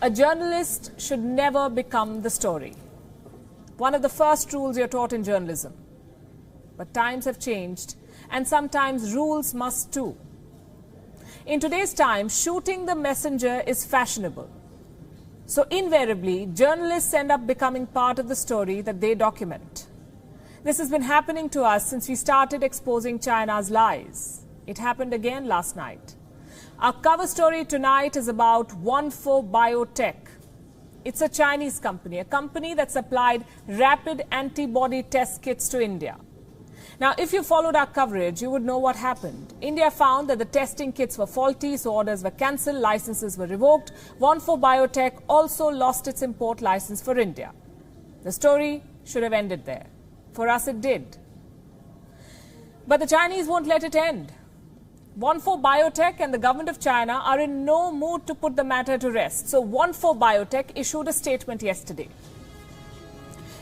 A journalist should never become the story. One of the first rules you're taught in journalism. But times have changed, and sometimes rules must too. In today's time, shooting the messenger is fashionable. So invariably, journalists end up becoming part of the story that they document. This has been happening to us since we started exposing China's lies. It happened again last night. Our cover story tonight is about Onefo Biotech. It's a Chinese company, a company that supplied rapid antibody test kits to India. Now, if you followed our coverage, you would know what happened. India found that the testing kits were faulty, so orders were cancelled, licenses were revoked. Onefo Biotech also lost its import license for India. The story should have ended there. For us, it did. But the Chinese won't let it end. Onefo Biotech and the government of China are in no mood to put the matter to rest. So Onefo Biotech issued a statement yesterday.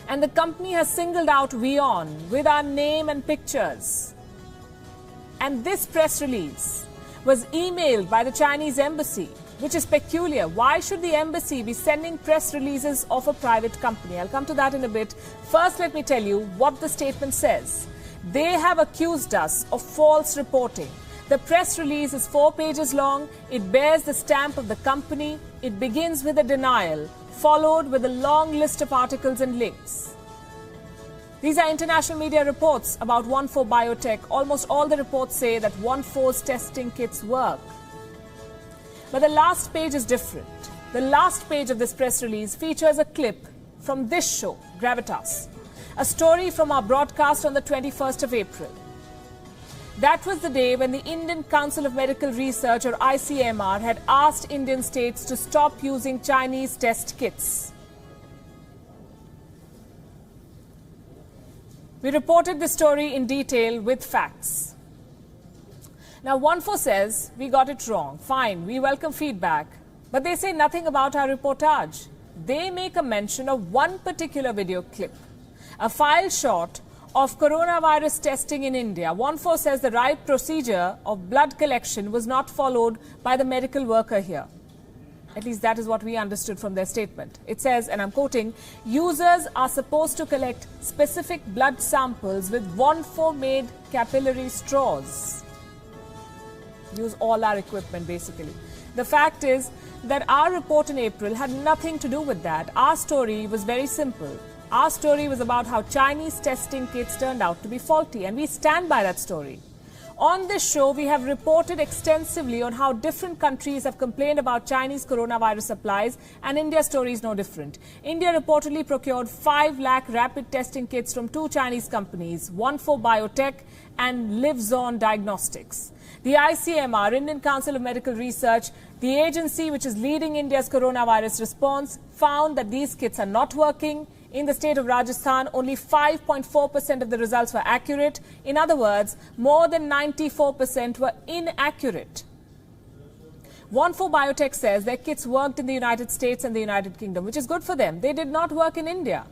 And the company has singled out WION with our name and pictures. And this press release was emailed by the Chinese embassy, which is peculiar. Why should the embassy be sending press releases of a private company? I'll come to that in a bit. First, let me tell you what the statement says. They have accused us of false reporting. The press release is 4 pages long. It bears the stamp of the company. It begins with a denial, followed with a long list of articles and links. These are international media reports about Onefo Biotech. Almost all the reports say that Onefo's testing kits work. But the last page is different. The last page of this press release features a clip from this show, Gravitas, a story from our broadcast on the 21st of April. That was the day when the Indian Council of Medical Research, or ICMR, had asked Indian states to stop using Chinese test kits. We reported the story in detail with facts. Now, Onefo says we got it wrong. Fine, we welcome feedback. But they say nothing about our reportage. They make a mention of one particular video clip, a file shot of coronavirus testing in India. Onefo says the right procedure of blood collection was not followed by the medical worker here. At least that is what we understood from their statement. It says, and I'm quoting, users are supposed to collect specific blood samples with Onefo-made capillary straws. Use all our equipment, basically. The fact is that our report in April had nothing to do with that. Our story was very simple. Our story was about how Chinese testing kits turned out to be faulty, and we stand by that story. On this show, we have reported extensively on how different countries have complained about Chinese coronavirus supplies, and India's story is no different. India reportedly procured 5 lakh rapid testing kits from 2 Chinese companies, Onefo Biotech and LiveZone Diagnostics. The ICMR, Indian Council of Medical Research, the agency which is leading India's coronavirus response, found that these kits are not working. In the state of Rajasthan, only 5.4% of the results were accurate. In other words, more than 94% were inaccurate. Onefo Biotech says their kits worked in the United States and the United Kingdom, which is good for them. They did not work in India.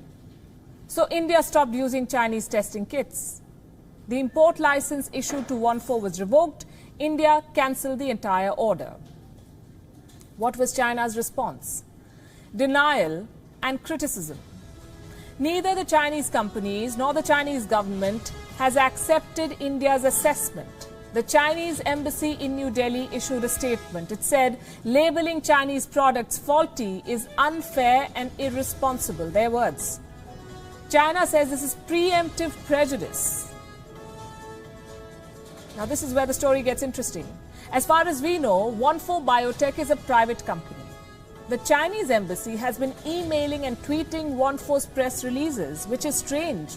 So India stopped using Chinese testing kits. The import license issued to Onefo was revoked. India cancelled the entire order. What was China's response? Denial and criticism. Neither the Chinese companies nor the Chinese government has accepted India's assessment. The Chinese embassy in New Delhi issued a statement. It said, labeling Chinese products faulty is unfair and irresponsible. Their words. China says this is preemptive prejudice. Now, this is where the story gets interesting. As far as we know, Onefo Biotech is a private company. The Chinese embassy has been emailing and tweeting Onefo's press releases, which is strange.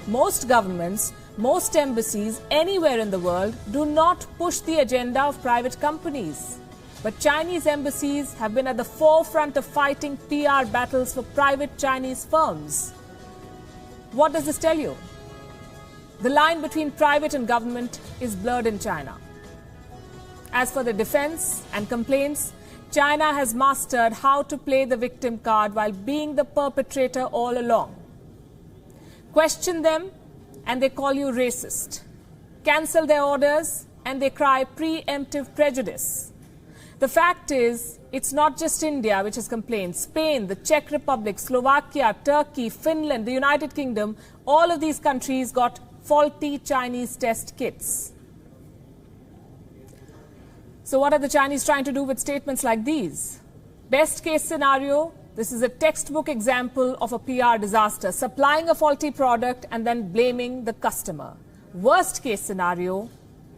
Most governments, most embassies anywhere in the world do not push the agenda of private companies. But Chinese embassies have been at the forefront of fighting PR battles for private Chinese firms. What does this tell you? The line between private and government is blurred in China. As for the defense and complaints, China has mastered how to play the victim card while being the perpetrator all along. Question them and they call you racist. Cancel their orders and they cry preemptive prejudice. The fact is, it's not just India which has complained. Spain, the Czech Republic, Slovakia, Turkey, Finland, the United Kingdom, all of these countries got faulty Chinese test kits. So what are the Chinese trying to do with statements like these? Best case scenario, this is a textbook example of a PR disaster, supplying a faulty product and then blaming the customer. Worst case scenario,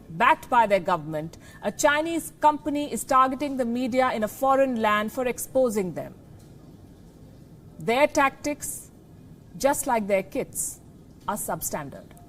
backed by their government, a Chinese company is targeting the media in a foreign land for exposing them. Their tactics, just like their kits, are substandard.